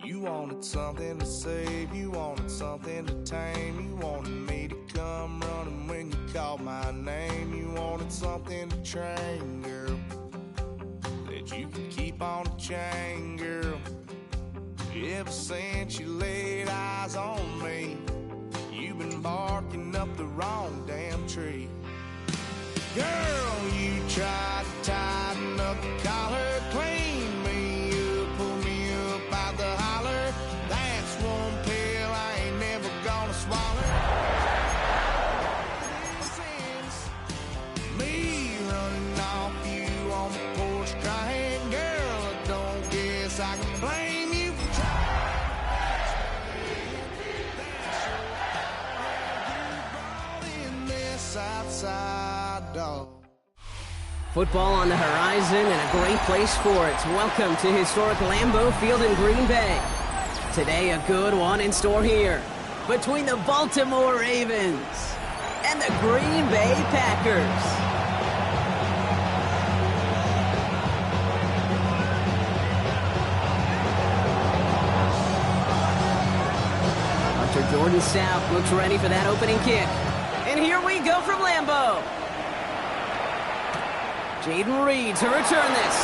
You wanted something to save, you wanted something to tame. You wanted me to come running when you called my name. You wanted something to train, girl, that you could keep on the chain, girl. Ever since you laid eyes on me, you've been barking up the wrong damn tree. Girl, you tried to tighten up the collar, clean me up, pull me up out the holler. That's one pill I ain't never gonna swallow. Since me running off you on the porch crying, girl, I don't guess I can blame you for trying. You brought in this outside dog. Football on the horizon and a great place for it. Welcome to historic Lambeau Field in Green Bay. Today, a good one in store here between the Baltimore Ravens and the Green Bay Packers. Hunter Jordan South looks ready for that opening kick. And here we go from Lambeau. Jaden Reed to return this.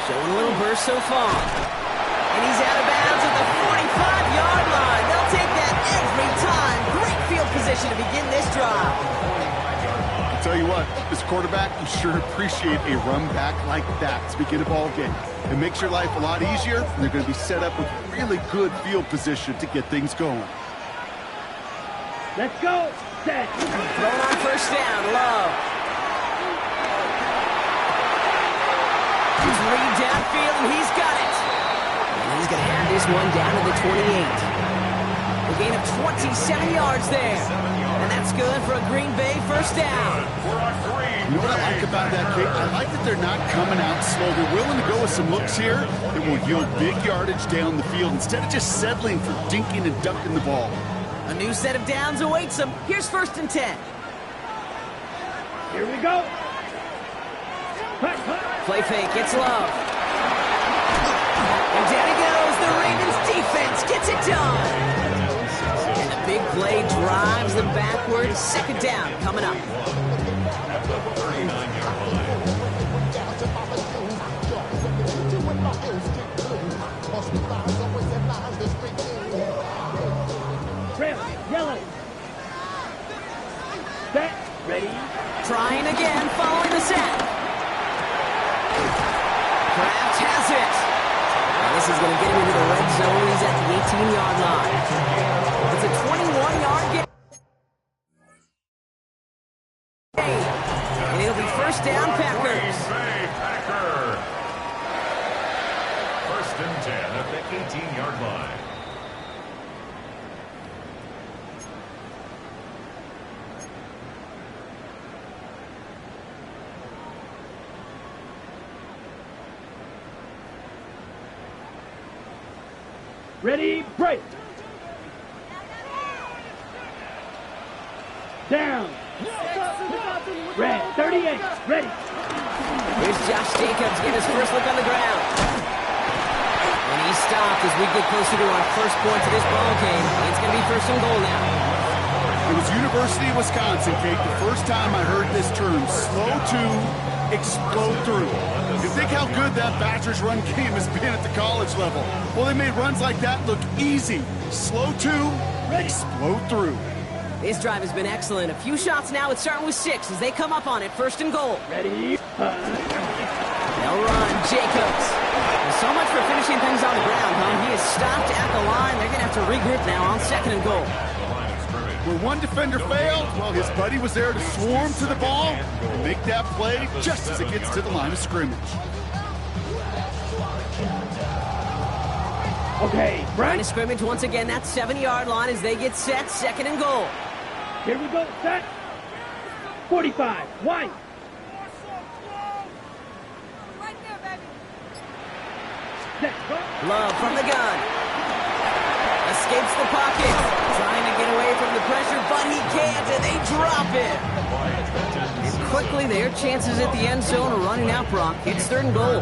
Showing a little burst so far. And he's out of bounds at the 45-yard line. They'll take that every time. Great field position to begin this drive. I'll tell you what, as a quarterback, you sure appreciate a run back like that to begin a ball game. It makes your life a lot easier, and they're going to be set up with really good field position to get things going. Let's go. Set. Thrown on first down. Love. He's Reed downfield, and he's got it. And he's going to have this one down to the 28. A gain of 27 yards there. And that's good for a Green Bay first down. You know what I like about that kick? I like that they're not coming out slow. They're willing to go with some looks here that will yield big yardage down the field instead of just settling for dinking and ducking the ball. A new set of downs awaits them. Here's 1st and 10. Here we go. Play fake, it's Love. And down he goes. The Ravens defense gets it done. And the big play drives them backwards. 2nd down coming up. Yellow. Set. Ready. Trying again, following the set. Kraft has it. And this is going to get him into the red zone. He's at the 18-yard line. It's a 21-yard gain. And it'll be first down, Packers. First and 10 at the 18-yard line. Ready, break. Down. Red, 38, ready. Here's Josh Jacobs getting his first look on the ground. And he stopped as we get closer to our first point of this ball game. It's going to be 1st and goal now. It was University of Wisconsin, Kate, the first time I heard this term, slow to explode through. You think how good that Badgers run game has been at the college level. Well, they made runs like that look easy. Slow to explode through. This drive has been excellent. A few shots now. It's starting with 6 as they come up on it. 1st and goal. Ready. They'll run. Jacobs. Well, so much for finishing things on the ground, huh? He is stopped at the line. They're going to have to regroup now on 2nd and goal. Where one defender failed, well, his buddy was there to swarm to the ball and make that play just as it gets to the line of scrimmage. Okay, Line of scrimmage once again. That 7-yard line as they get set. 2nd and goal. Here we go, set. 45, white. Right there, baby. Set, go. Love from the gun. Escapes the pocket. Trying to get away from the pressure, but he can't, and they drop it. And quickly, their chances at the end zone are running out, Brock. It's 3rd and goal.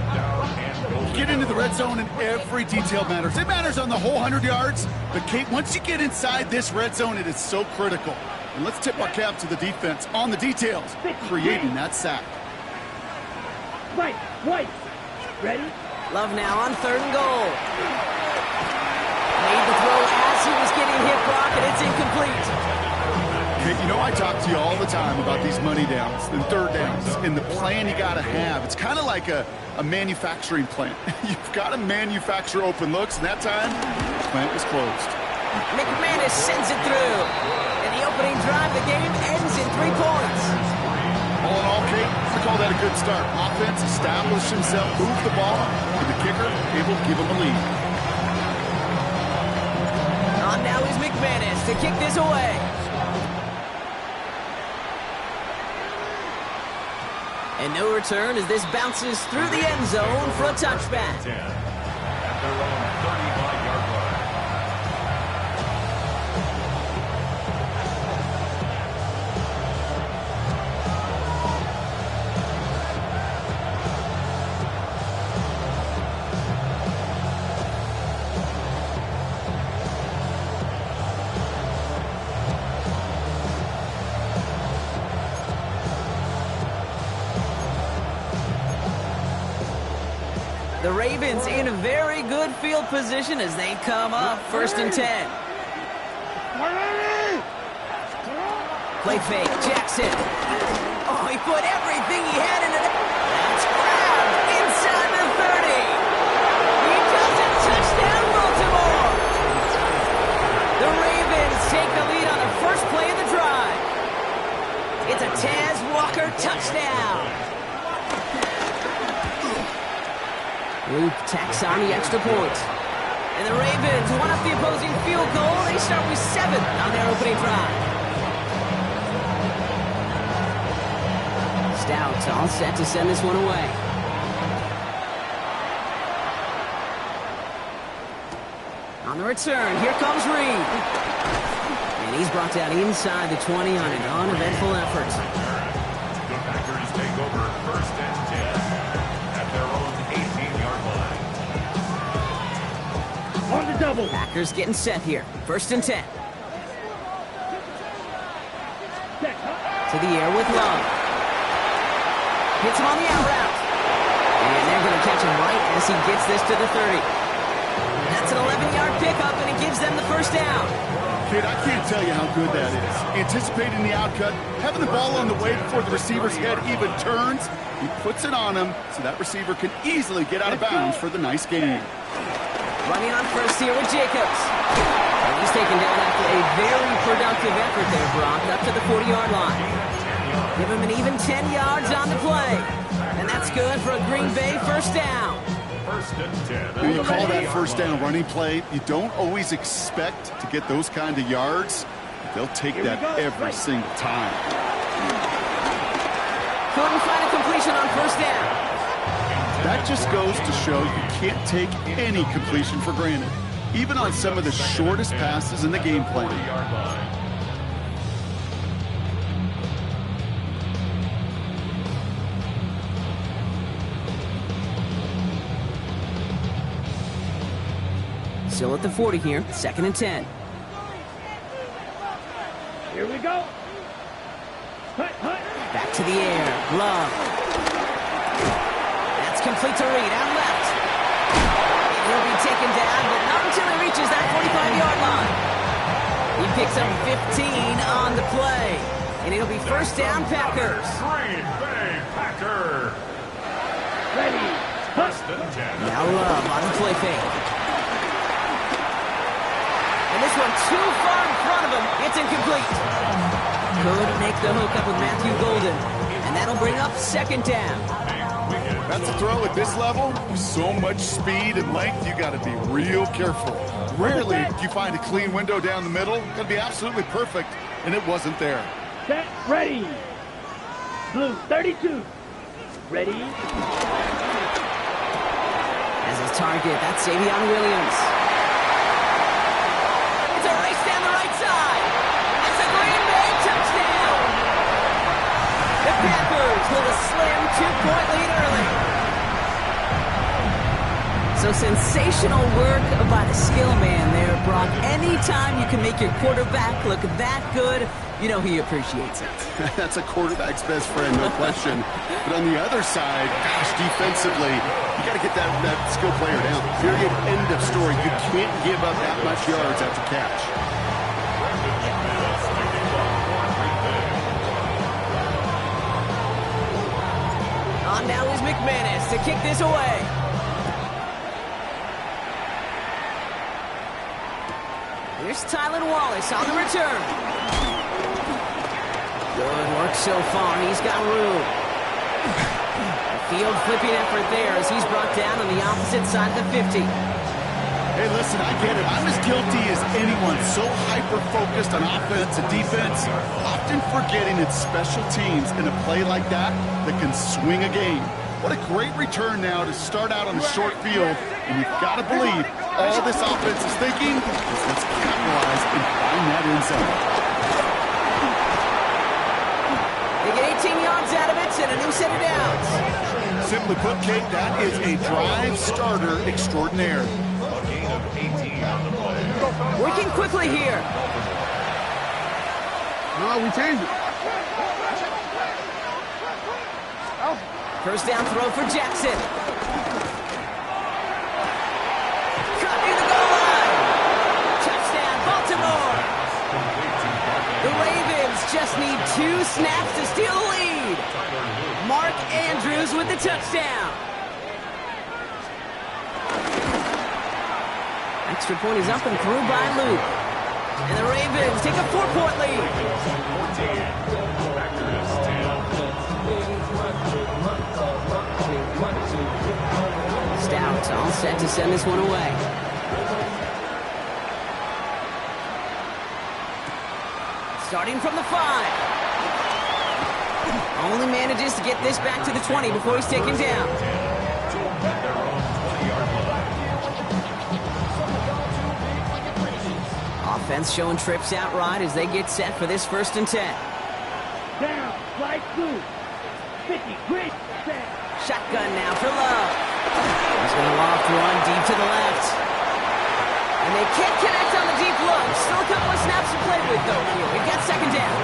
Get into the red zone and every detail matters. It matters on the whole 100 yards. But, Kate, once you get inside this red zone, it is so critical. And let's tip our cap to the defense on the details, creating that sack. Right, ready? Love now on 3rd and goal. Made the throw as he was getting hit, Brock, and it's incomplete. Kate, you know I talk to you all the time about these money downs and 3rd downs and the plan you got to have. It's kind of like a manufacturing plant. You've got to manufacture open looks, and that time, the plant was closed. McManus sends it through. And the opening drive of the game ends in 3 points. All in all, Kate, I call that a good start. Offense established himself, moved the ball, and the kicker able to give him a lead. On now is McManus to kick this away. And no return as this bounces through the end zone for a touchback. 10 at their own 35-yard line. The Ravens in a very good field position as they come up 1st and 10. Play fake, Jackson. Oh, he put everything he had into it. That's grabbed inside the 30. He does it. Touchdown, Baltimore. The Ravens take the lead on the first play of the drive. It's a Taz Walker touchdown. Luke tacks on the extra point. And the Ravens one up the opposing field goal. They start with 7 on their opening drive. Stout all set to send this one away. On the return, here comes Reed. And he's brought down inside the 20 on an uneventful effort. The Packers take over 1st and 10 at their own 18-yard line. On the double. Packers getting set here. 1st and 10. To the air with Love. Hits him on the out route. And they're going to catch him right as he gets this to the 30. That's an 11-yard pickup, and it gives them the 1st down. Kid, I can't tell you how good that is. Anticipating the outcut, having the ball on the way before the receiver's head even turns, he puts it on him so that receiver can easily get out of bounds for the nice gain. Running on 1st here with Jacobs. And he's taken down after a very productive effort there, Brock, up to the 40-yard line. Give him an even 10 yards on the play. And that's good for a Green Bay 1st down. 1st and 10. When you call that 1st down running play, you don't always expect to get those kind of yards. But they'll take that every single time. Couldn't find a completion on 1st down. That just goes to show you can't take any completion for granted, even on some of the shortest passes in the game plan. 40-yard line. Still at the 40 here, 2nd and 10. Here we go. Back to the air, Love. That's complete to Reed, out left. He'll be taken down, but not until he reaches that 45-yard line. He picks up 15 on the play, and it'll be 1st down, Packers. Green Bay Packers. Ready. 1st and 10. Now Love on the play fake. And this one too far in front of him. It's incomplete. Could make the hook up with Matthew Golden. And that'll bring up 2nd down. That's a throw at this level. With so much speed and length, you got to be real careful. Rarely do you find a clean window down the middle. Got to be absolutely perfect, and it wasn't there. Set. Ready. Blue 32. Ready. As his target, that's Savion Williams. It's a race down the right side. It's a Green Bay touchdown. The Packers So sensational work by the skill man there, Brock. Anytime you can make your quarterback look that good, you know he appreciates it. That's a quarterback's best friend, no question. But on the other side, gosh, defensively, you got to get that skill player down. Period, end of story. You can't give up that much yards after catch. On now is McManus to kick this away. Here's Tylan Wallace on the return. Good work so far. He's got room. A field flipping effort there as he's brought down on the opposite side of the 50. Hey, listen, I get it. I'm as guilty as anyone. So hyper-focused on offense and defense, often forgetting it's special teams in a play like that can swing a game. What a great return now to start out on a short field. And you've got to believe all this offense is thinking is let's capitalize and find that end zone. They get 18 yards out of it and a new set of downs. Simply put, Kate, that is a drive starter extraordinaire. A gain of 18 on the play. Working quickly here. No, we changed it. First down throw for Jackson. Cut near the goal line. Touchdown, Baltimore. The Ravens just need 2 snaps to steal the lead. Mark Andrews with the touchdown. Extra point is up and through by Luke. And the Ravens take a 4-point lead. Stout all set to send this one away. Starting from the 5. Only manages to get this back to the 20 before he's taken down. Offense showing trips outright as they get set for this 1st and 10. Down, right through. 50, great set. Shotgun now for Love. He's going to loft one deep to the left. And they can't connect on the deep look. Still a couple of snaps to play with, though. We've got 2nd down.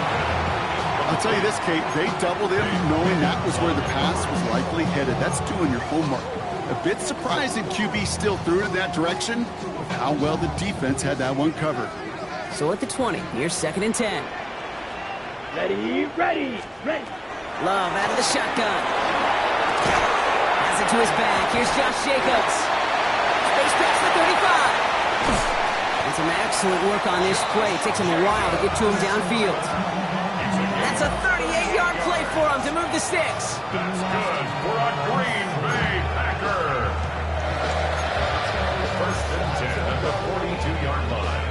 I'll tell you this, Kate, they doubled him knowing that was where the pass was likely headed. That's doing your homework. A bit surprising QB still threw it in that direction with how well the defense had that one covered. So at the 20, here's 2nd and 10. Ready, ready, ready. Love out of the shotgun. Has it to his back. Here's Josh Jacobs. Space past the 35. And some excellent work on this play. It takes him a while to get to him downfield. That's a 38-yard play for him to move the sticks. That's good for a Green Bay Packer. 1st and 10 at the 42-yard line.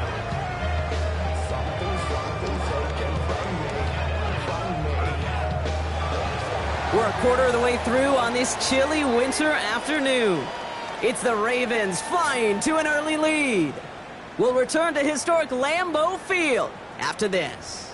We're a quarter of the way through on this chilly winter afternoon. It's the Ravens flying to an early lead. We'll return to historic Lambeau Field after this.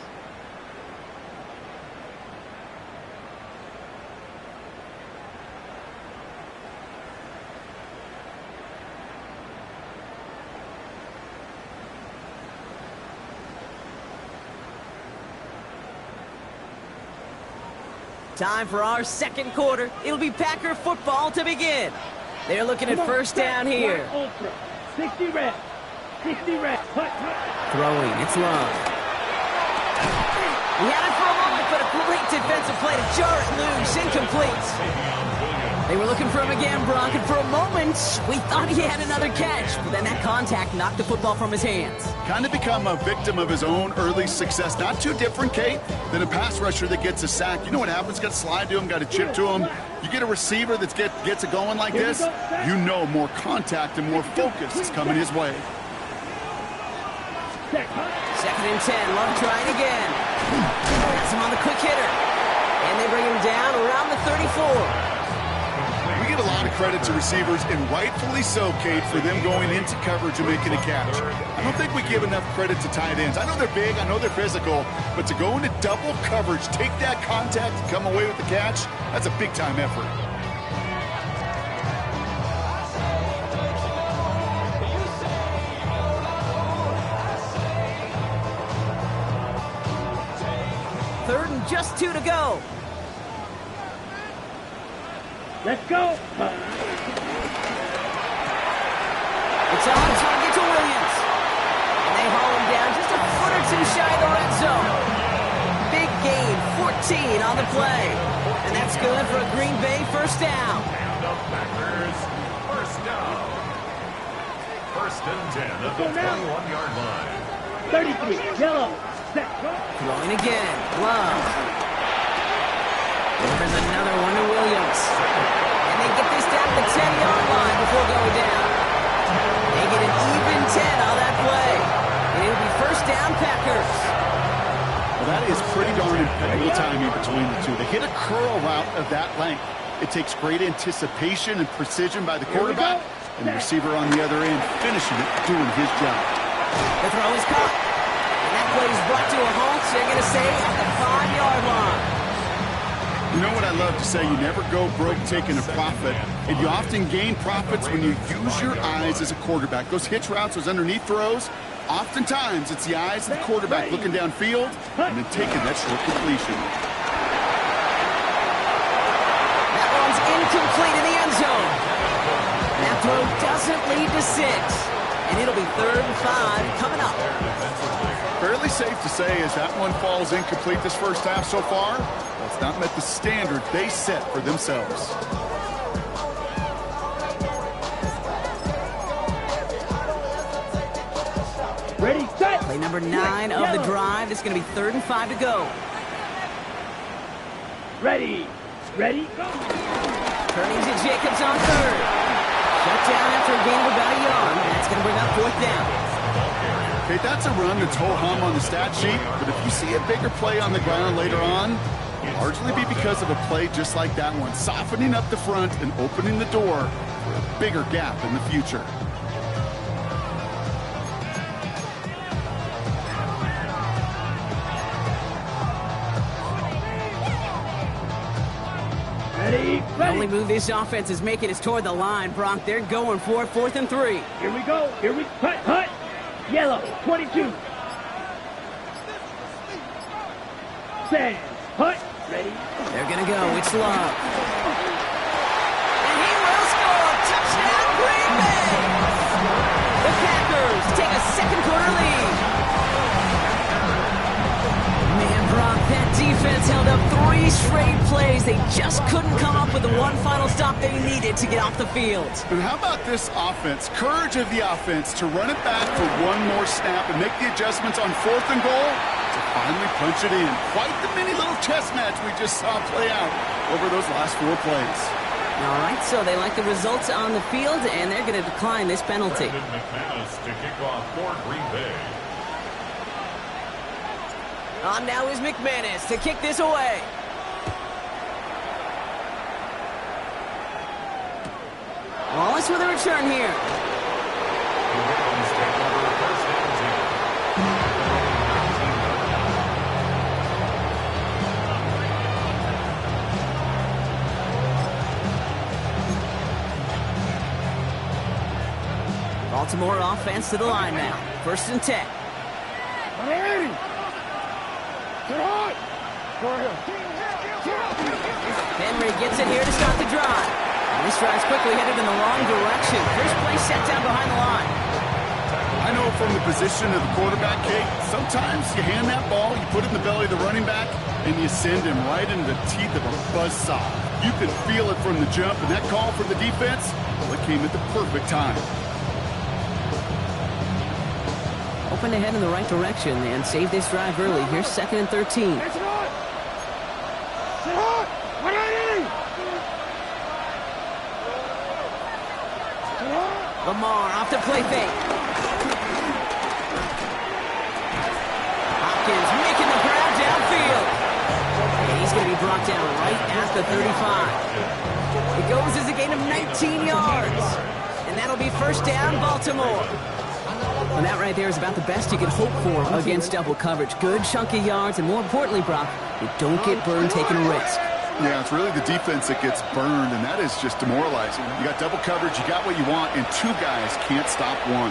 Time for our 2nd quarter. It'll be Packer football to begin. They're looking at 1st down here. Ultra. 60 reps. 60 reps. Throwing, it's Love. He had it for a moment, but a great defensive play to jar it loose. Incomplete. They were looking for him again, Brock, and for a moment, we thought he had another catch. But then that contact knocked the football from his hands. Kind of become a victim of his own early success. Not too different, Kate, than a pass rusher that gets a sack. You know what happens? Got to slide to him, got to chip to him. You get a receiver that gets it going like this, you know more contact and more focus is coming his way. 2nd and 10, Love trying again. Has him on the quick hitter. And they bring him down around the 34. We give a lot of credit to receivers, and rightfully so, Kate, for them going into coverage and making a catch. I don't think we give enough credit to tight ends. I know they're big, I know they're physical, but to go into double coverage, take that contact, and come away with the catch, that's a big-time effort. just 2 to go. Let's go. It's on target to Williams. And they haul him down just a foot or two shy of the red zone. Big gain, 14 on the play. And that's good for a Green Bay first down. And the Packers first down. First and 10 at the 21-yard line. 33, yellow, set. Throwing again, Love. There's another one to Williams. And they get this down to the 10-yard line before going down. They get an even 10 on that play. And it'll be first down, Packers. Well, that is pretty darn impeccable timing between the two. They hit a curl route of that length. It takes great anticipation and precision by the quarterback, and the receiver on the other end finishing it, doing his job. The throw is caught. And that play is brought to a halt, so they're going to say at the 5-yard line. You know what I love to say? You never go broke taking a profit, and you often gain profits when you use your eyes as a quarterback. Those hitch routes, those underneath throws, oftentimes it's the eyes of the quarterback looking downfield and then taking that short completion. That one's incomplete in the end zone. That throw doesn't lead to 6. And it'll be 3rd and 5 coming up. Fairly safe to say as that one falls incomplete this first half so far, that's not met the standard they set for themselves. Ready, set. Play number 9 of the drive. It's going to be 3rd and 5 to go. Ready, go. Turning to Jacobs on 3rd. Shut down after a gain of about a yard. That's going to bring up 4th down. Okay, that's a run that's ho-hum on the stat sheet, but if you see a bigger play on the ground later on, it'll largely be because of a play just like that one, softening up the front and opening the door for a bigger gap in the future. Ready, The only move this offense is making is toward the line, Brock. They're going for it, 4th and 3. Here we go. Hut. Yellow, 22. Sand, hut, ready. They're going to go. It's Love. And he will score. Touchdown, Green Bay. The Packers take a second-quarter lead. Man, Brock, that defense held up 3 straight plays. They just couldn't come up with the one final stop they needed to get off the field. And how about this offense? Courage of the offense to run it back for one more snap and make the adjustments on 4th and goal to finally punch it in. Quite the mini little chess match we just saw play out over those last 4 plays. All right, so they like the results on the field, and they're going to decline this penalty. Brandon McManus to kick off for Green Bay. On now is McManus to kick this away. Wallace with a return here. The Ravens take over first and 10. Baltimore offense to the line now. 1st and 10. Henry gets it here to start the drive. And this drive's quickly headed in the wrong direction. First play set down behind the line. I know from the position of the quarterback, Kate, sometimes you hand that ball, you put it in the belly of the running back, and you send him right into the teeth of a buzzsaw. You can feel it from the jump, and that call for the defense, well, it came at the perfect time. Open to head in the right direction and save this drive early. Here's 2nd and 13. Lamar off the play fake. Hopkins making the grab downfield. And he's going to be brought down right at the 35. It goes as a gain of 19 yards. And that'll be first down, Baltimore. And that right there is about the best you can hope for against double coverage. Good chunky yards, and more importantly, Brock, you don't get burned taking a risk. Yeah, it's really the defense that gets burned, and that is just demoralizing. You got double coverage, you got what you want, and 2 guys can't stop one.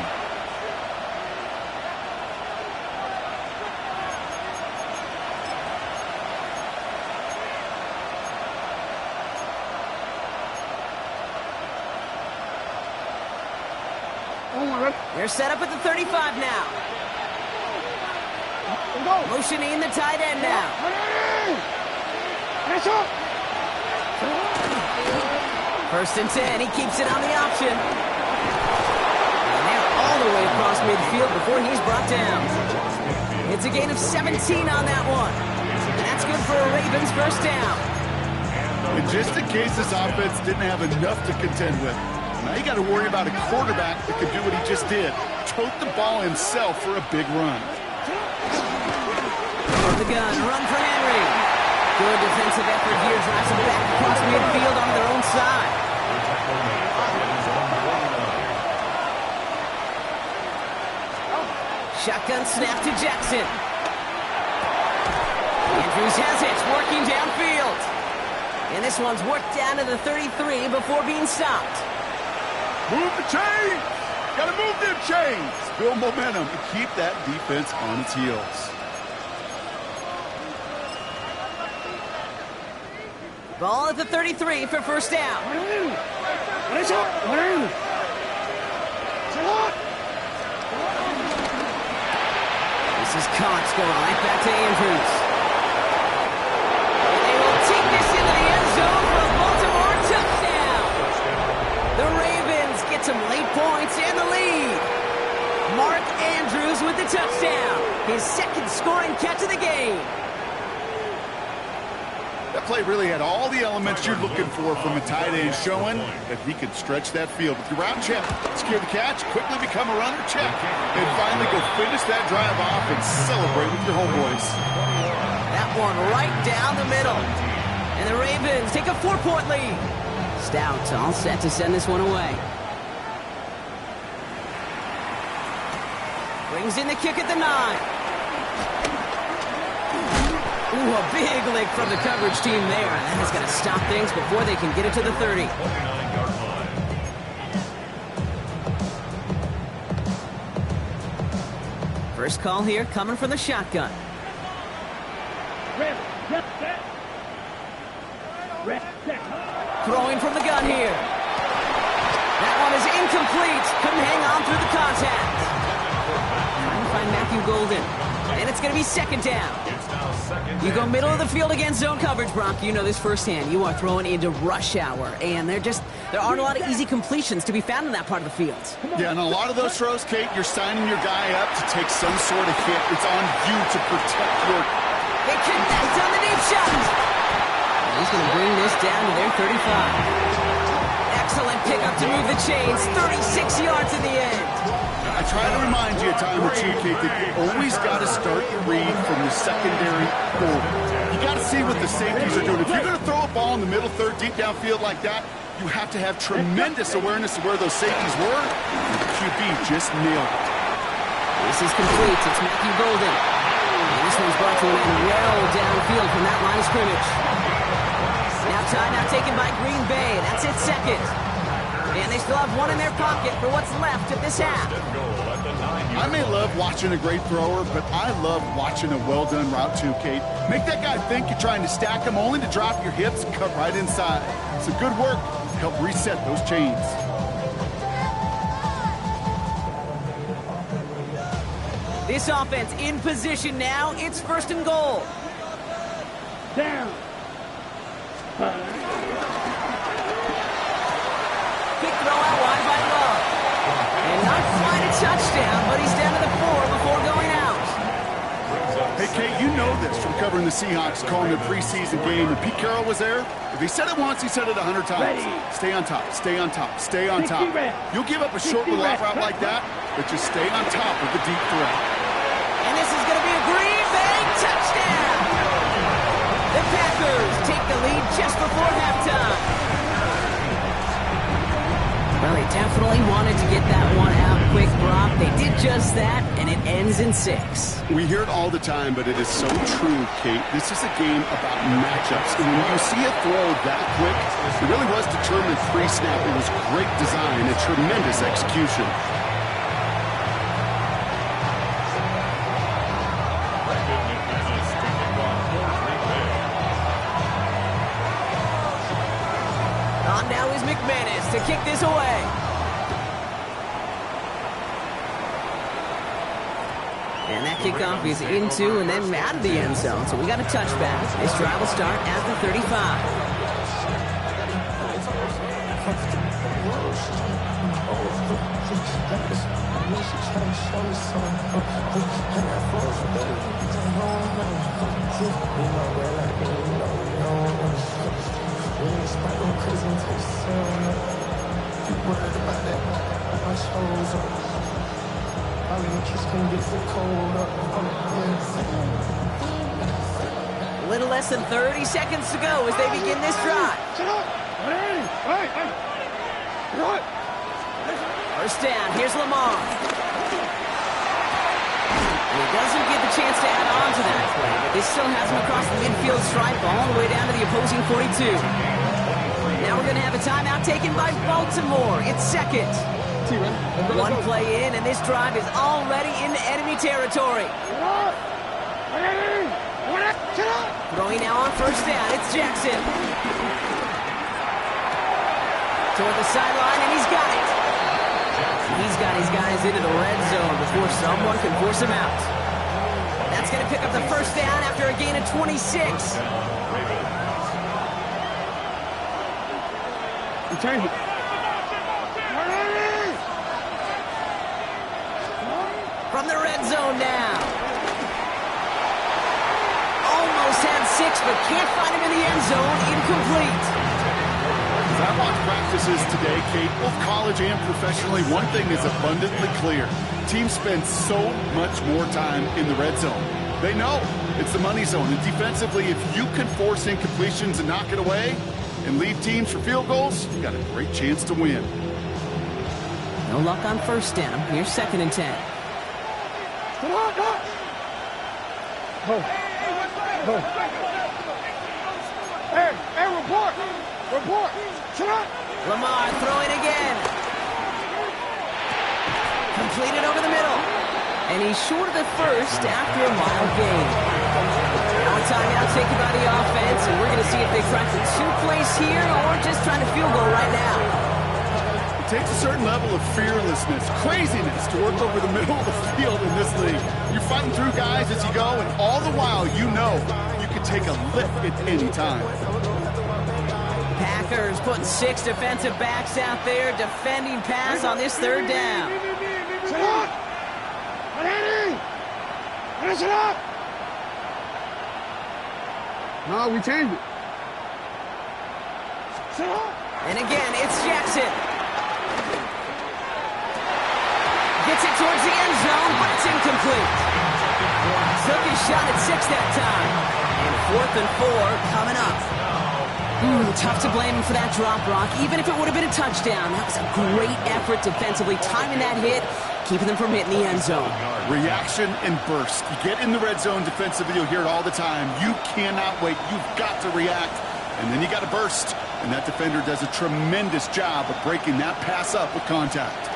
They're set up at the 35 now. Motioning the tight end now. First and 10, he keeps it on the option. And they're all the way across midfield before he's brought down. It's a gain of 17 on that one. And that's good for a Ravens first down. And just in case this offense didn't have enough to contend with, now you got to worry about a quarterback that could do what he just did. Tote the ball himself for a big run. From the gun, run for Henry. Good defensive effort here, drives him back across midfield on their own side. Shotgun snap to Jackson. Andrews has it, working downfield. And this one's worked down to the 33 before being stopped. Move the chains! Gotta move them chains! Build momentum and keep that defense on its heels. Ball at the 33 for first down. This is Cox going right back to Andrews. And they will take this into the end zone for a Baltimore touchdown. The Ravens get some late points and the lead. Mark Andrews with the touchdown. His second scoring catch of the game. That play really had all the elements you're looking for from a tight end, showing that he could stretch that field. With your route check, secure the catch, quickly become a runner check, and finally go finish that drive off and celebrate with your homeboys. That one right down the middle. And the Ravens take a 4-point lead. Stout all set to send this one away. Brings in the kick at the 9. Ooh, a big lick from the coverage team there. That has got to stop things before they can get it to the 30. 29-yard line. First call here coming from the shotgun. Throwing from the gun here. That one is incomplete. Couldn't hang on through the contact. Trying to find Matthew Golden. And it's going to be second down. You go middle of the field against zone coverage, Brock. You know this firsthand. You are throwing into rush hour, and there aren't a lot of easy completions to be found in that part of the field. Yeah, and a lot of those throws, Kate, you're signing your guy up to take some sort of hit. It's on you to protect your... They connect on the deep shot. And he's going to bring this down to their 35. Excellent pickup to move the chains. 36 yards in the end. I try to remind you a time or two, Kate, that you always got to start your read from the secondary forward. You got to see what the safeties are doing. If you're going to throw a ball in the middle third, deep downfield like that, you have to have tremendous awareness of where those safeties were. The QB just nailed it. This is complete. It's Matthew Golden. And this one's brought to an end well downfield from that line of scrimmage. Now timeout taken by Green Bay. That's its second. And they still have one in their pocket for what's left of this half. I may love watching a great thrower, but I love watching a well-done route too, Kate. Make that guy think you're trying to stack him, only to drop your hips and cut right inside. It's a good work to help reset those chains. This offense in position now. It's first and goal. Down. Quick throw out wide by Love. And not quite a touchdown, but he's down to the 4 before going out. Hey, Kate, you know this from covering the Seahawks, calling their preseason game. And Pete Carroll was there. If he said it once, he said it 100 times. Stay on top, stay on top, stay on top. You'll give up a short little off route like that, but just stay on top of the deep threat. And this is going to be a Green Bay touchdown. The Packers take the lead just before halftime. Well, they definitely wanted to get that one out quick, Brock. They did just that, and it ends in 6. We hear it all the time, but it is so true, Kate. This is a game about matchups. And when you see a throw that quick, it really was determined pre-snap. It was great design and tremendous execution. On now is McManus to kick this away. that kickoff is into and then out of the end zone. So we got a touchback. This drive will start at the 35. A little less than 30 seconds to go as they begin this drive. First down, here's Lamar. And he doesn't get the chance to add on to that play, but this still has him across the midfield stripe all the way down to the opposing 42. Now we're going to have a timeout taken by Baltimore. It's second. One play in, and this drive is already into enemy territory. Throwing now on first down, it's Jackson. Toward the sideline, and he's got it. He's got his guys into the red zone before someone can force him out. That's going to pick up the first down after a gain of 26. Change it. From the red zone now. Almost had 6, but can't find him in the end zone. Incomplete. As I watch practices today, Kate, both college and professionally, one thing is abundantly clear. Teams spend so much more time in the red zone. They know it's the money zone. And defensively, if you can force incompletions and knock it away and lead teams for field goals, you got a great chance to win. No luck on first down. Here's second and 10. Come on, go! Go. Go. Hey, report! Report! Shut up! Lamar throwing again. Completed over the middle. And he's short of the first after a mild gain. Now a timeout taken by the offense, and we're going to see if they crack the 2-place here or just trying to field goal right now. It takes a certain level of fearlessness, craziness to work over the middle of the field in this league. You're fighting through guys as you go, and all the while you know you can take a lift at any time. Packers putting 6 defensive backs out there defending pass on this third down. Sit up! Ready? Finish it up! No, we changed it. Sit up! And again, it's Jackson. Gets it towards the end zone, but it's incomplete. Took his shot at 6 that time. And 4th and 4 coming up. Tough to blame him for that drop, Brock. Even if it would have been a touchdown, that was a great effort defensively, timing that hit, keeping them from hitting the end zone. Reaction and burst. You get in the red zone defensively, you'll hear it all the time. You cannot wait. You've got to react. And then you got to burst. And that defender does a tremendous job of breaking that pass up with contact.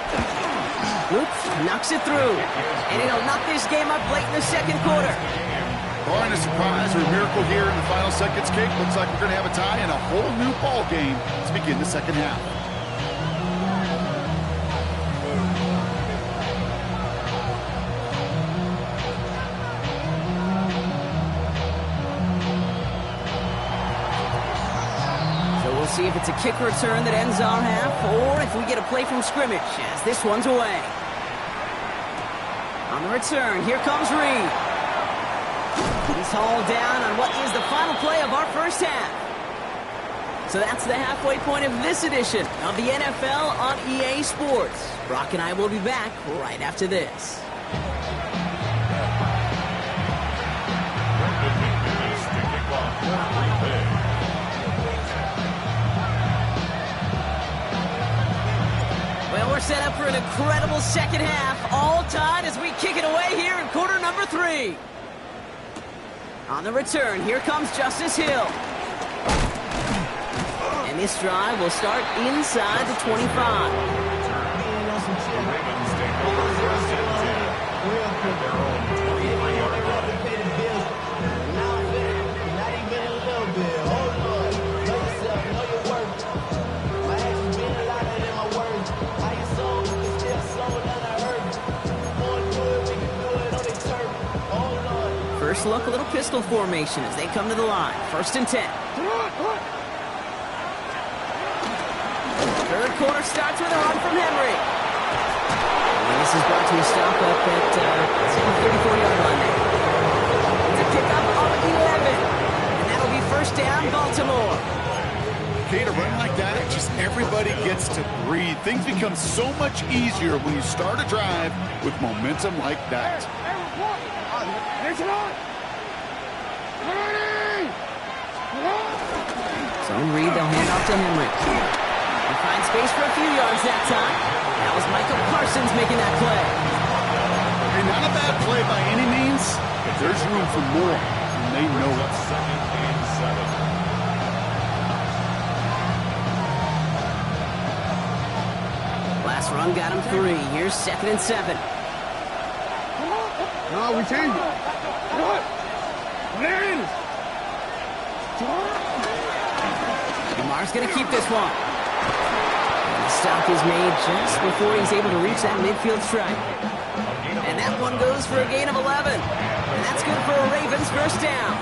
Oops, knocks it through. And it'll knock this game up late in the second quarter. Barring a surprise or a miracle here in the final seconds, Kate, looks like we're going to have a tie and a whole new ball game to begin the second half. So we'll see if it's a kick return that ends our half, or if we get a play from scrimmage as this one's away. On the return, here comes Reed. He's hauled down on what is the final play of our first half. So that's the halfway point of this edition of the NFL on EA Sports. Brock and I will be back right after this. Well, we're set up for an incredible second half, all tied as we kick it away here in quarter number 3. On the return, here comes Justice Hill. And this drive will start inside the 25. First look, a little pistol formation as they come to the line. 1st and 10. Third quarter starts with a run from Henry. And this is brought to a stop up at the 34-yard line there. It's a pickup of 11. And that'll be 1st down, Baltimore. Okay, to run like that, just everybody gets to breathe. Things become so much easier when you start a drive with momentum like that. So in read, they'll hand off to Henry. He finds space for a few yards that time. That was Michael Parsons making that play. And not a bad play by any means, but there's room for more, and they know it. 2nd and 7. Last run got him 3. Here's 2nd and 7. No, we change it. Lamar's going to keep this one. And the stop is made just before he's able to reach that midfield strike. And that one goes for a gain of 11. And that's good for a Ravens 1st down.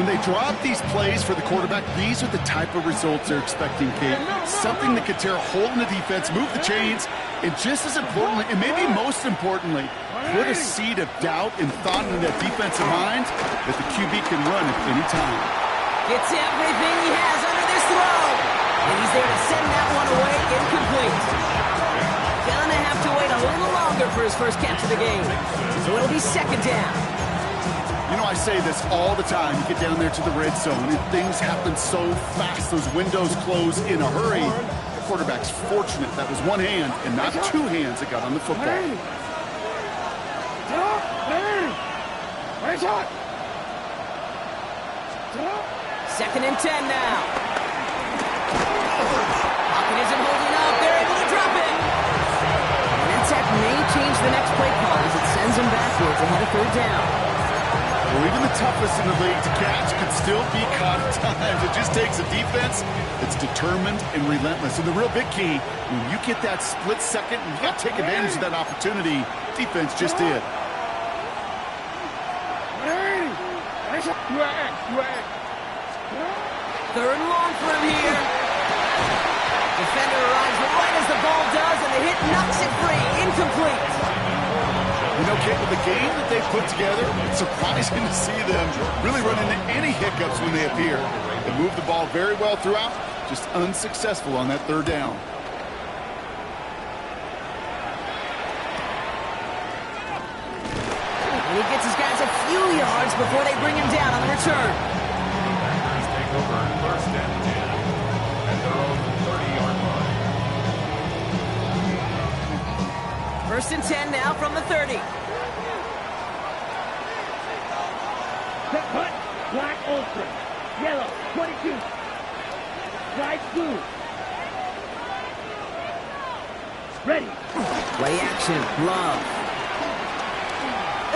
When they draw up these plays for the quarterback, these are the type of results they're expecting, Kate. Something that could tear a hole in the defense, move the chains, and just as importantly, and maybe most importantly, put a seed of doubt and thought into that defensive mind that the QB can run at any time. Gets everything he has under this throw. And he's there to send that one away incomplete. Gonna have to wait a little longer for his first catch of the game. So it'll be 2nd down. You know, I say this all the time. You get down there to the red zone, and things happen so fast. Those windows close in a hurry. The quarterback's fortunate that was one hand and not 2 hands that got on the football. 2nd and 10 now. Pocket isn't holding up. They're able to drop it. And that sack may change the next play call as it sends him backwards ahead of 3rd down. Well, even the toughest in the league to catch could still be caught at times. It just takes a defense that's determined and relentless. And the real big key, when you get that split second, and you got to take advantage of that opportunity. Defense just did. 3rd and long for him here. Defender arrives right as the ball does, and the hit knocks it free. Incomplete. You know, Kate, with the game that they've put together, it's surprising to see them really run into any hiccups when they appear. They move the ball very well throughout, just unsuccessful on that 3rd down. And he gets his guys a few yards before they bring him down on the return. Packers take over 1st and 10 at their own 30-yard line. 1st and 10 now from the 30. Cut, black ultra, yellow, 22. Light blue. Ready. Play action, Love.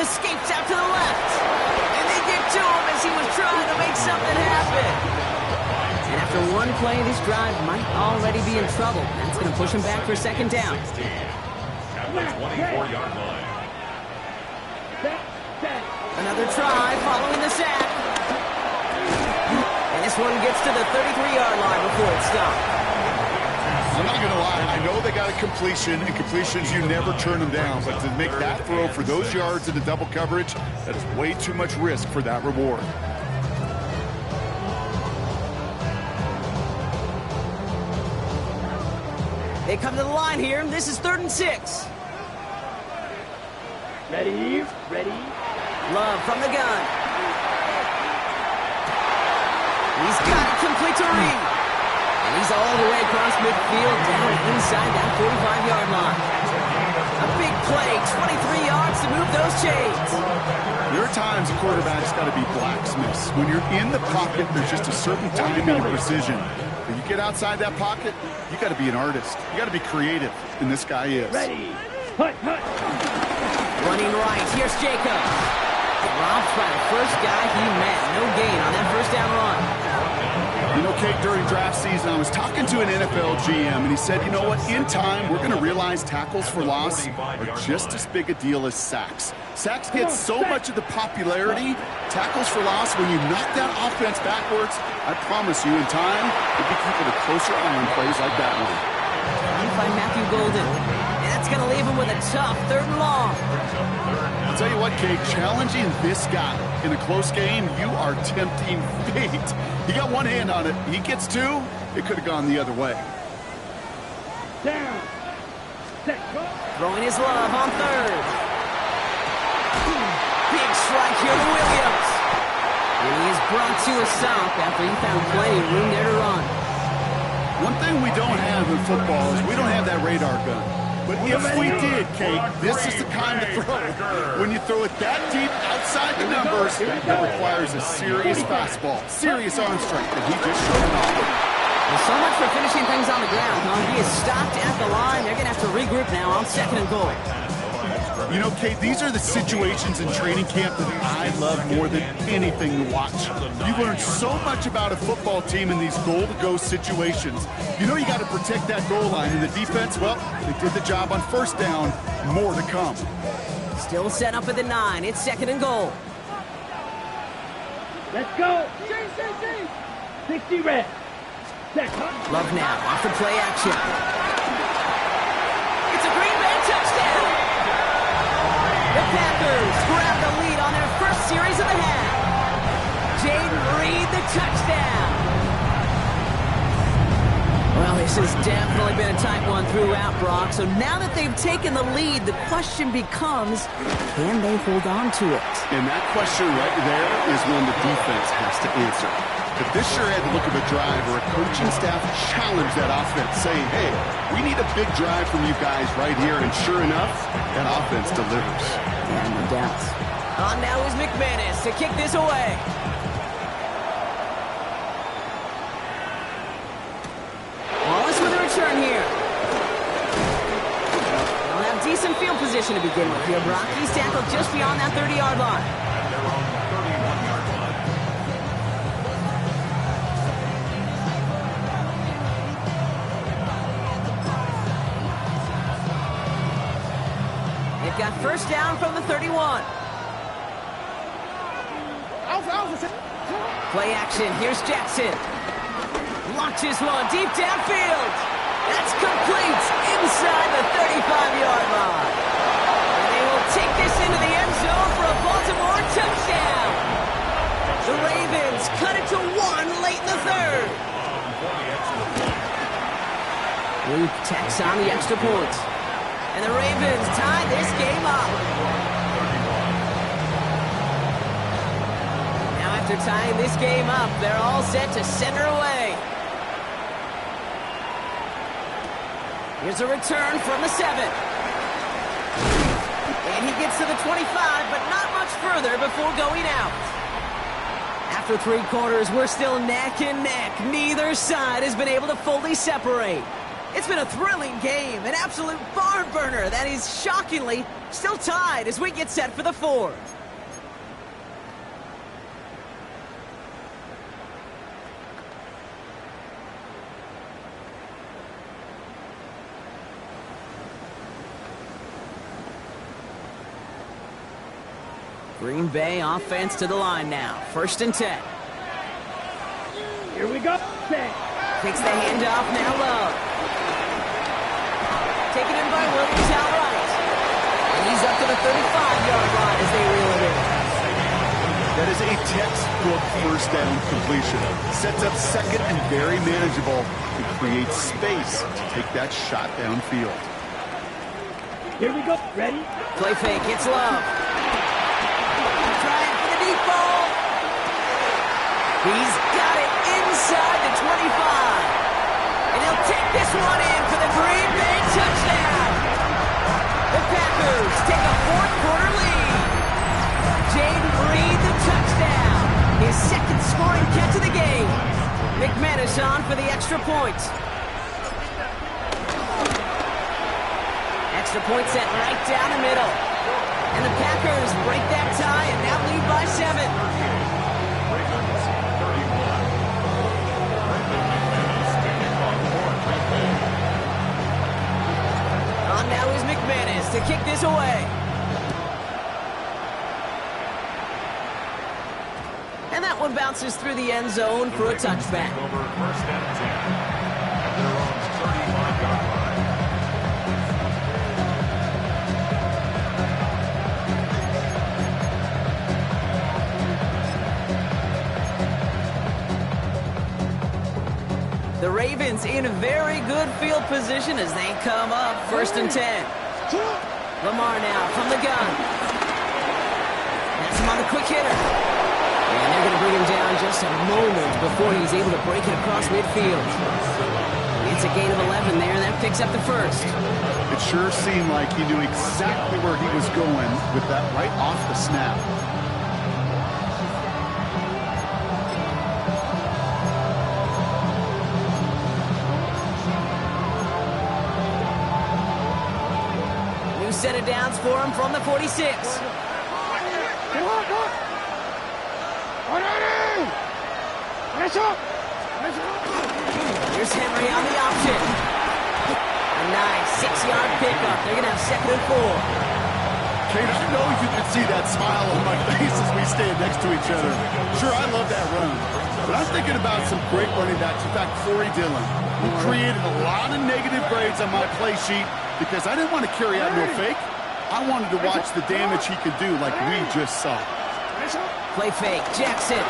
Escapes out to the left. And they get to him as he was trying to make something happen. And after one play, this drive might already be in trouble. That's going to push him back for 2nd down. 16 at the 24-yard line. Another try following the sack. And this one gets to the 33-yard line before it stopped. I'm not going to lie. I know they got a completion, and completions, you never turn them down. But to make that throw for those yards into double coverage, that is way too much risk for that reward. They come to the line here. This is 3rd and 6. Ready. Love from the gun. He's got it complete to Reed. And he's all the way across midfield down inside that 45-yard line. A big play, 23 yards to move those chains. There are times a quarterback's got to be blacksmiths. When you're in the pocket, there's just a certain timing and precision. When you get outside that pocket, you got to be an artist. You got to be creative, and this guy is. Ready. Hut. Running right, here's Jacobs. Robbed by the first guy he met. No gain on that 1st down run. You know, Kate, during draft season, I was talking to an NFL GM, and he said, you know what, in time, we're going to realize tackles for loss are just as big a deal as sacks. Sacks get so much of the popularity. Tackles for loss, when you knock that offense backwards, I promise you, in time, you'll be keeping a closer eye on plays like that one. By Matthew Golden. That's going to leave him with a tough 3rd and long. I'll tell you what, Kate, challenging this guy in a close game, you are tempting fate. He got one hand on it. He gets 2. It could have gone the other way. Down. Set. Throwing his love on 3rd. Big strike here to Williams. And he is brought to a stop after he found plenty of room there to run. One thing we don't have in football is we don't have that radar gun. But if we did, Kate, this is the kind to throw. When you throw it that deep outside the numbers, it requires a serious fastball, serious arm strength, and he just showed it off. Well, so much for finishing things on the ground, huh? He is stopped at the line. They're going to have to regroup now on 2nd and goal. You know, Kate, these are the situations in training camp that I love more than anything to watch. You learn so much about a football team in these goal-to-go situations. You know you got to protect that goal line, and the defense, well, they did the job on 1st down. More to come. Still set up at the 9. It's 2nd and goal. Let's go. 60 red. Set. Love now off the play action. It's a Green Bay touchdown. The Packers grab the lead on their first series of the half. Jaden Reed, the touchdown. Well, this has definitely been a tight one throughout, Brock. So now that they've taken the lead, the question becomes, can they hold on to it? And that question right there is one the defense has to answer. But this sure had the look of a drive where a coaching staff challenged that offense, saying, hey, we need a big drive from you guys right here. And sure enough, that offense delivers. Yeah, no doubt. On now is McManus to kick this away. Wallace with a return here. They'll have decent field position to begin with here, Brock. He's tackled just beyond that 30-yard line. They've got 1st down from the 31. Play action. Here's Jackson. Launches one deep downfield. That's complete inside the 35-yard line. And they will take this into the end zone for a Baltimore touchdown. The Ravens cut it to 1 late in the 3rd. Luke tacks on the extra point. And the Ravens tie this game up. Now after tying this game up, they're all set to send her away. Here's a return from the 7. And he gets to the 25, but not much further before going out. After 3 quarters, we're still neck and neck. Neither side has been able to fully separate. It's been a thrilling game, an absolute barn burner that is shockingly still tied as we get set for the 4th. Green Bay offense to the line now. 1st and 10. Here we go. Takes the handoff, now Love. Taken in by Williams outright. And he's up to the 35-yard line as they reel it in. That is a textbook 1st down completion. Sets up 2nd and very manageable to create space to take that shot downfield. Here we go. Ready? Play fake. It's Love. Trying for the deep ball. He's got it inside the 25. And he'll take this one in for the Green Bay touchdown. The Packers take a 4th quarter lead. Jaden Reed, the touchdown. His 2nd scoring catch of the game. McManus on for the extra point. Extra point set right down the middle. And the Packers break that tie and now lead by 7. And that one bounces through the end zone for a touchback. Over first and 10 at their own 35-yard line. The Ravens in very good field position as they come up first and 10. Lamar now from the gun. That's him on the quick hitter. And they're going to bring him down just a moment before he's able to break it across midfield. It's a gain of 11 there, and that picks up the first. It sure seemed like he knew exactly where he was going with that right off the snap. Set of downs for him from the 46. Here's Henry on the option. A nice 6-yard pickup. They're going to have 2nd and 4. Kate, I know you can see that smile on my face as we stand next to each other. Sure, I love that run. But I'm thinking about some great running backs. In fact, Corey Dillon, who created a lot of negative grades on my play sheet because I didn't want to carry out no fake. I wanted to watch the damage he could do like we just saw. Play fake. Jackson.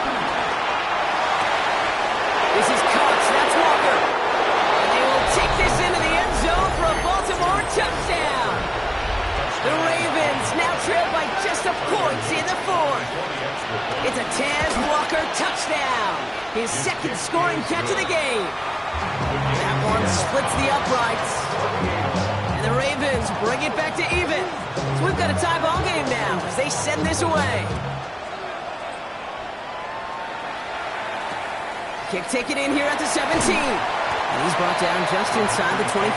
This is Cox. That's Walker. And they will take this into the end zone for a Baltimore touchdown. The Ravens now trail by just a point in the 4th. It's a Taz Walker touchdown. His 2nd scoring catch of the game. That one splits the uprights. And the Ravens bring it back to even. So we've got a tie ball game now as they send this away. Kick taken in here at the 17. And he's brought down just inside the 25.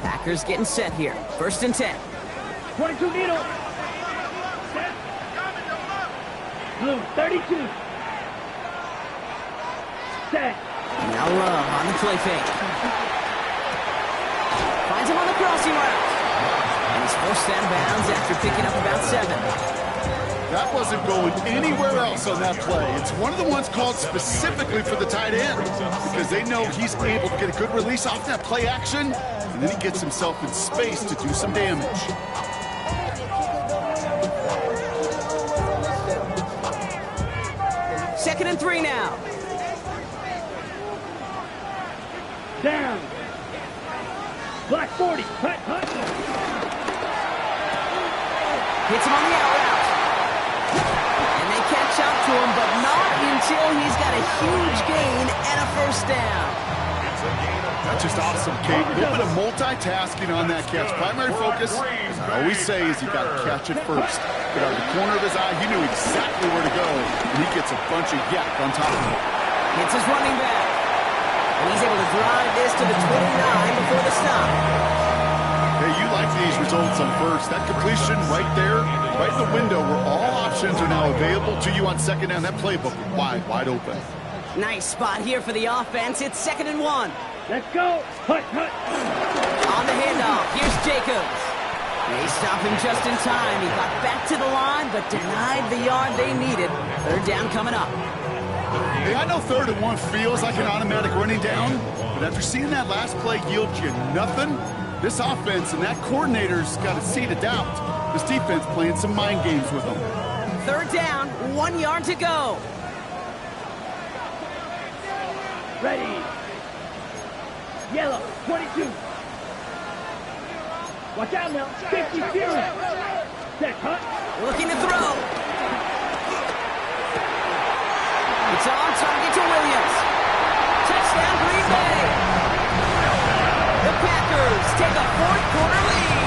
Packers getting set here. 1st and 10. 22 needle. Set. Blue, 32. Set. Now Love on the play fake. Finds him on the crossing route. And he's forced out of bounds after picking up about 7. That wasn't going anywhere else on that play. It's one of the ones called specifically for the tight end because they know he's able to get a good release off that play action, and then he gets himself in space to do some damage. Second and 3 now. Down. Black 40. Hut, hut. Hits him on the out route. And they catch up to him, but not until he's got a huge gain and a 1st down. That's just awesome, Kate. A little bit of multitasking on that catch. Primary focus, as I always say, is you got to catch it first. But out of the corner of his eye, he knew exactly where to go, and he gets a bunch of yak on top of it. Hits his running back. And he's able to drive this to the 29 before the stop. Hey, you like these results on first. That completion right there, right in the window where all options are now available to you on 2nd down. That playbook wide open. Nice spot here for the offense. It's 2nd and 1. Let's go. Hut, hut. On the handoff, here's Jacobs. They stop him just in time. He got back to the line, but denied the yard they needed. 3rd down coming up. Hey, I know 3rd and 1 feels like an automatic running down, but after seeing that last play yield you nothing, this offense and that coordinator's got a seed of doubt. This defense playing some mind games with them. 3rd down, 1 yard to go. Ready. Yellow, 22. Watch out now. 50 Fury. Set, hut. Looking to throw. It's on target to Williams. Touchdown, Green Bay. The Packers take a 4th-quarter lead.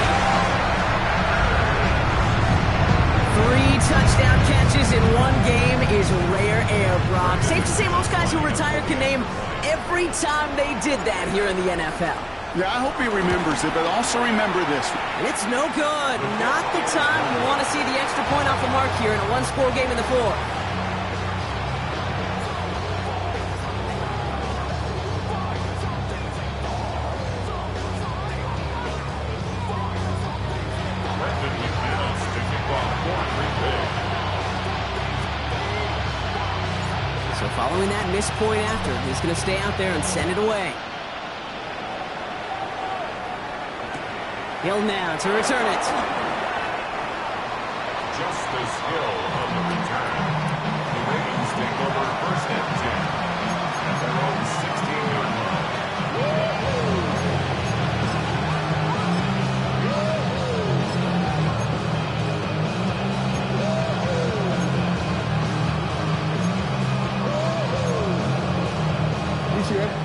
3 touchdown catches in 1 game is rare air, Brock. Safe to say most guys who retire can name every time they did that here in the NFL. Yeah, I hope he remembers it, but also remember this. And it's no good. Not the time you want to see the extra point off the mark here in a 1-score game in the 4th. So following that missed point after, he's going to stay out there and send it away. Hill now to return it. Just the skill of the return. The Ravens take over first and 10 at their own 16-yard line.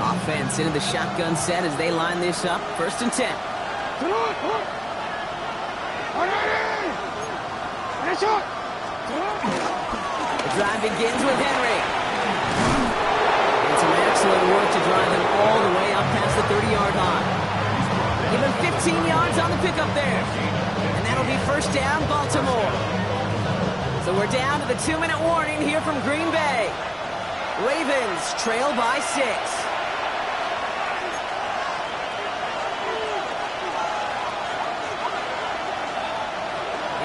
Offense into the shotgun set as they line this up. First and 10. The drive begins with Henry. And some excellent work to drive them all the way up past the 30-yard line. Give him 15 yards on the pickup there. And that'll be first down, Baltimore. So we're down to the 2-minute warning here from Green Bay. Ravens trail by 6.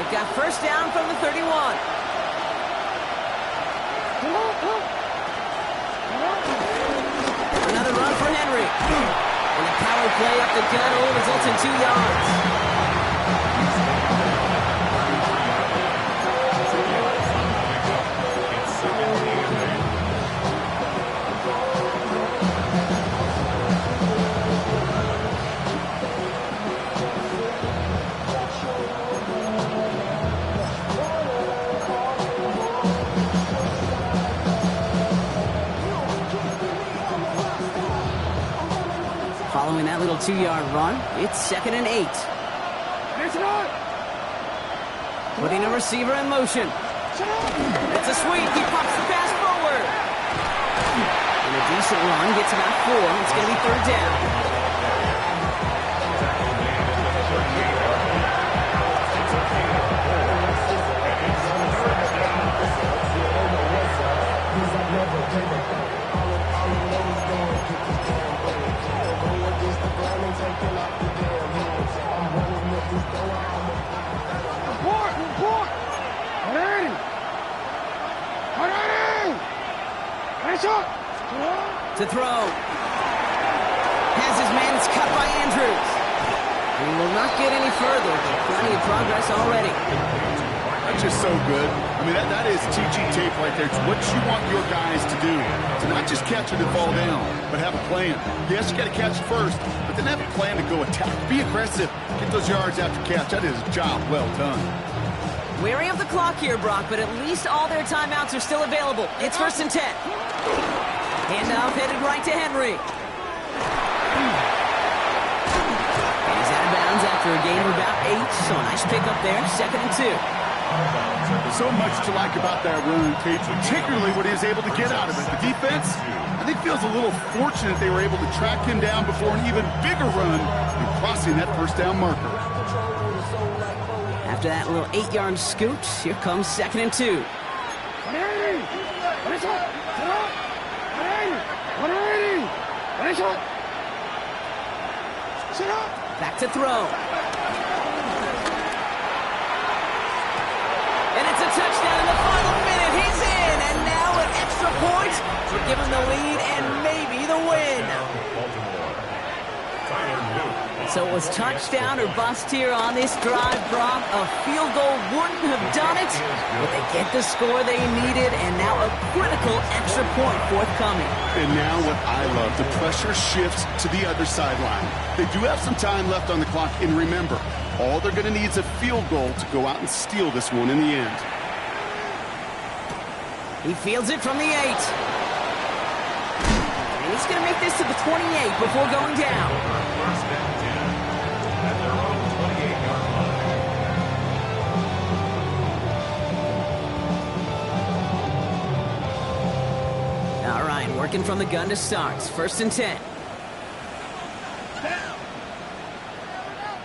They've got first down from the 31. Another run for Henry. And the power play up the gut only results in 2 yards. Following that little 2-yard run, it's 2nd and 8. Putting a receiver in motion. It's a sweep. He pops the pass forward. And a decent run gets about 4. It's going to be third down. To throw. Has his man. It's cut by Andrews. He will not get any further, but plenty of progress already. That's just so good. I mean, that is teaching tape right there. It's what you want your guys to do. To not just catch it and fall down, but have a plan. Yes, you got to catch it first, but then have a plan to go attack. Be aggressive. Get those yards after catch. That is a job well done. Wary of the clock here, Brock, but at least all their timeouts are still available. It's first and 10. Handoff headed right to Henry. And he's out of bounds after a gain of about 8, so a nice pickup there, 2nd and 2. So much to like about that run, Kate, particularly what he was able to get out of it. The defense, I think, feels a little fortunate they were able to track him down before an even bigger run and crossing that first down marker. After that little 8-yard scoot, here comes 2nd and 2. Back to throw. And it's a touchdown in the final minute. He's in, and now an extra point to give him the lead and maybe the win. So it was touchdown or bust here on this drive, Brock. A field goal wouldn't have done it, but they get the score they needed, and now a critical extra point forthcoming. And now what I love, the pressure shifts to the other sideline. They do have some time left on the clock, and remember, all they're going to need is a field goal to go out and steal this one in the end. He fields it from the 8. And he's going to make this to the 28 before going down. First and 10 at their own 28-yard line. All right, working from the gun to start. First and 10.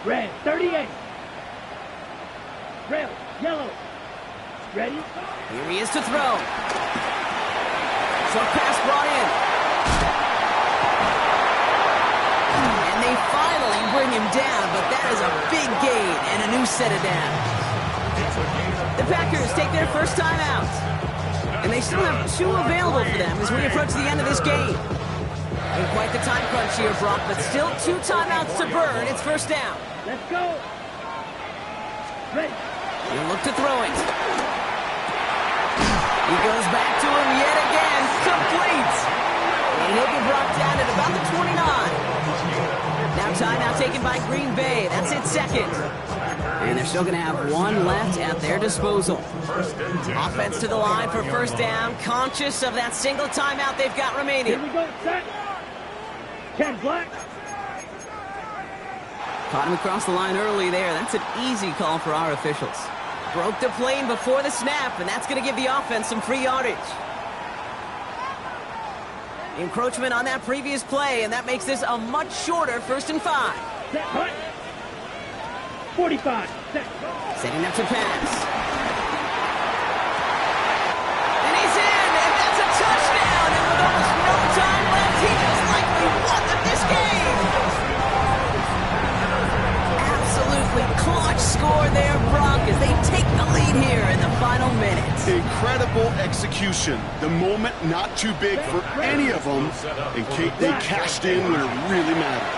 Red, 38. Red, yellow. Ready? Here he is to throw. Short pass brought in. And they finally bring him down, but that is a big gain and a new set of downs. The Packers take their first time out. And they still have 2 available for them as we approach the end of this game. In quite the time crunch here, Brock, but still 2 timeouts to burn. It's first down. Let's go. Ready. He'll look to throw it. He goes back to him yet again. Complete. And he'll be brought down at about the 29. Now timeout taken by Green Bay. That's its second. And they're still going to have 1 left at their disposal. Offense to the line for first down. Conscious of that single timeout they've got remaining. Here we go, set. 10 black. Caught him across the line early there. That's an easy call for our officials. Broke the plane before the snap, and that's going to give the offense some free yardage. Encroachment on that previous play, and that makes this a much shorter 1st and 5. Set, hut. 45. Set. Setting up to pass. And he's in, and that's a touchdown. And with almost no time left, he just likely won this game. Absolutely clutch score there, Brock, as they take the lead here in the final minutes. Incredible execution. The moment not too big for any of them. And Kate, they cashed in when it really mattered.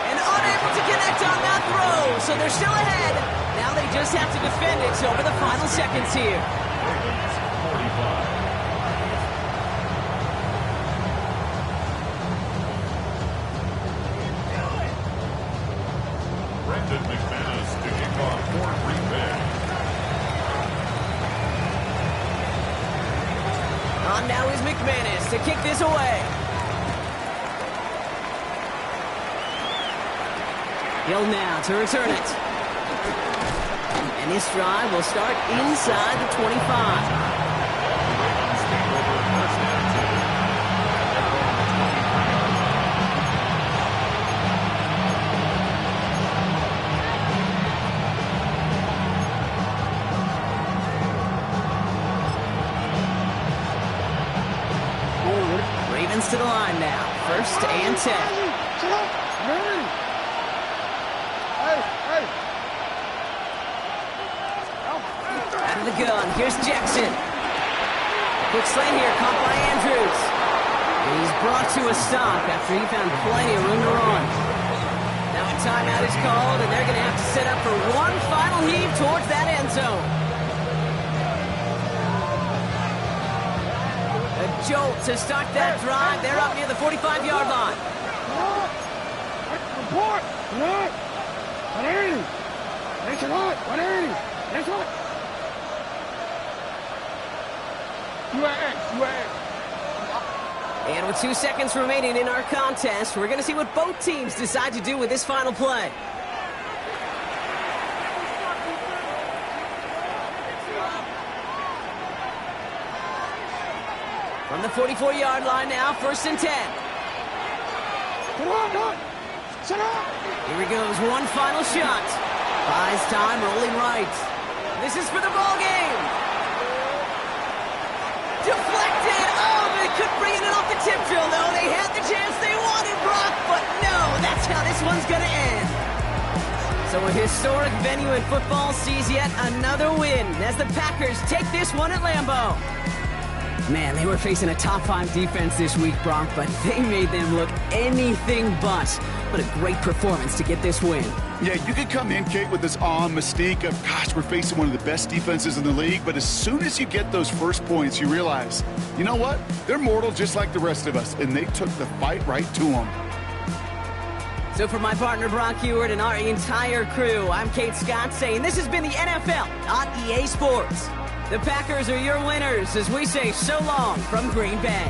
And unable to connect on that throw, so they're still ahead. Now they just have to defend it over the final seconds here. McManus to kick off for Green Bay. On now is McManus to kick this away. Hill now to return it. And this drive will start inside the 25. To the line now. 1st and 10. Out of the gun. Here's Jackson. Quick slant here, caught by Andrews. And he's brought to a stop after he found plenty of room to run. Now a timeout is called, and they're going to have to set up for one final heave towards that end zone. Jolt to start that drive. They're up near the 45-yard line. And with 2 seconds remaining in our contest, we're going to see what both teams decide to do with this final play. From the 44-yard line now, 1st and 10. Here he goes, one final shot. Buys time, rolling right. This is for the ball game. Deflected. Oh, they couldn't bring it in off the tip drill, though. They had the chance they wanted, Brock, but no, that's how this one's going to end. So a historic venue in football sees yet another win as the Packers take this one at Lambeau. Man, they were facing a top 5 defense this week, Brock, but they made them look anything but. What a great performance to get this win. Yeah, you could come in, Kate, with this awe and mystique of, gosh, we're facing one of the best defenses in the league, but as soon as you get those first points, you realize, you know what? They're mortal just like the rest of us, and they took the fight right to them. So for my partner, Brock Heward, and our entire crew, I'm Kate Scott saying this has been the NFL on EA Sports. The Packers are your winners as we say so long from Green Bay.